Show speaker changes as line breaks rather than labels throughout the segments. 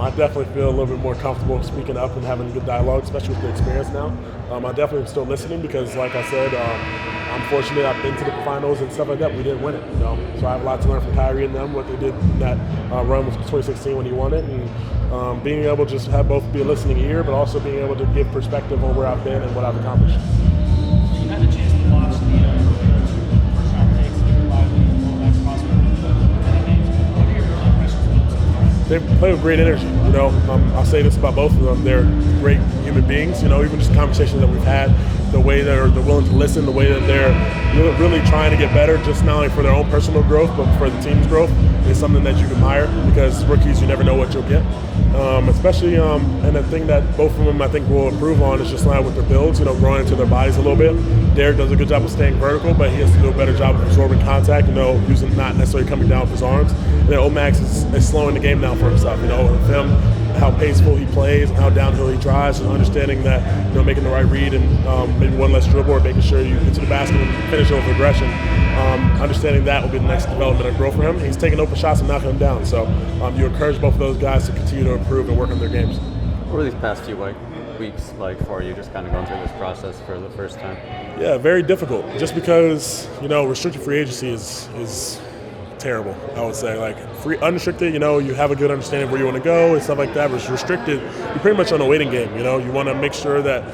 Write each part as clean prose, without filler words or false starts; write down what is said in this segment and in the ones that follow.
I definitely feel a little bit more comfortable speaking up and having a good dialogue, especially with the experience now. I definitely am still listening because, like I said, I'm fortunate I've been to the finals and stuff like that. We didn't win it, So I have a lot to learn from Kyrie and them, what they did in that run with 2016 when he won it, and being able to just have both be a listening ear, but also being able to give perspective on where I've been and what I've accomplished.
You had a chance to watch the first round takes live with all that's possible. What are your impressions of them?
They play with great energy, I'll say this about both of them. They're great human beings, even just conversations that we've had, the way they're willing to listen, the way that they're really trying to get better, just not only for their own personal growth, but for the team's growth, is something that you admire because rookies, you never know what you'll get. Especially, and the thing that both of them I think will improve on is just not with their builds, growing into their bodies a little bit. Derek does a good job of staying vertical, but he has to do a better job of absorbing contact, using not necessarily coming down with his arms. And then Omax is slowing the game down for himself, with him, how paceful he plays and how downhill he drives, and understanding that, making the right read and maybe one less dribble or making sure you get to the basket and finish with aggression. Understanding that will be the next development and growth for him. He's taking open shots and knocking them down. So you encourage both of those guys to continue to improve and work on their games.
What were these past few weeks like for you, just kind of going through this process for the first time?
Yeah, very difficult. Just because, restricted free agency is terrible, I would say. Like unrestricted, you have a good understanding of where you want to go and stuff like that. But restricted, you're pretty much on a waiting game. You want to make sure that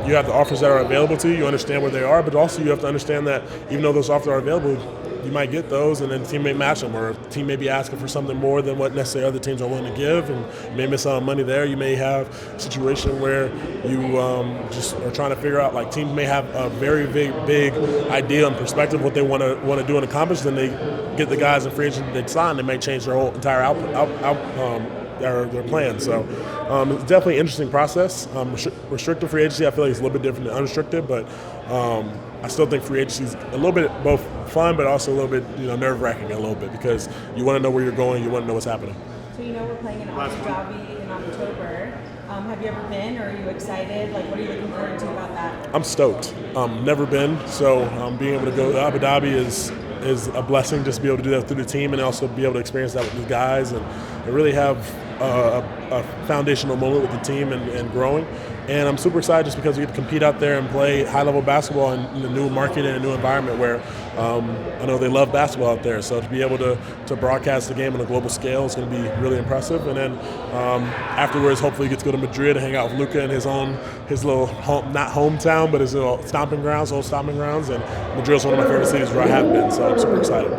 you have the offers that are available to you. You understand where they are, but also you have to understand that even though those offers are available, you might get those, and then the team may match them, or the team may be asking for something more than what necessarily other teams are willing to give, and you may miss out on money there. You may have a situation where you just are trying to figure out, like teams may have a very big idea and perspective of what they want to do and accomplish, then they get the guys in free agency they sign, they may change their whole entire their plan. So it's definitely an interesting process. Restricted free agency, I feel like it's a little bit different than unrestricted, but I still think free agency is a little bit both fun, but also a little bit nerve-wracking a little bit because you want to know where you're going, you want to know what's happening.
So we're playing in Abu Dhabi in October. Have you ever been, or are you excited? Like, what are you looking forward to about that?
I'm stoked. Never been, so being able to go to Abu Dhabi is a blessing, just to be able to do that through the team and also be able to experience that with the guys and really have a foundational moment with the team and growing. And I'm super excited just because we get to compete out there and play high-level basketball in a new market and a new environment where I know they love basketball out there. So to be able to broadcast the game on a global scale is going to be really impressive. And then afterwards, hopefully, get to go to Madrid and hang out with Luka in his little not hometown, but his little old stomping grounds. And Madrid's one of my favorite cities where I have been. So I'm super excited.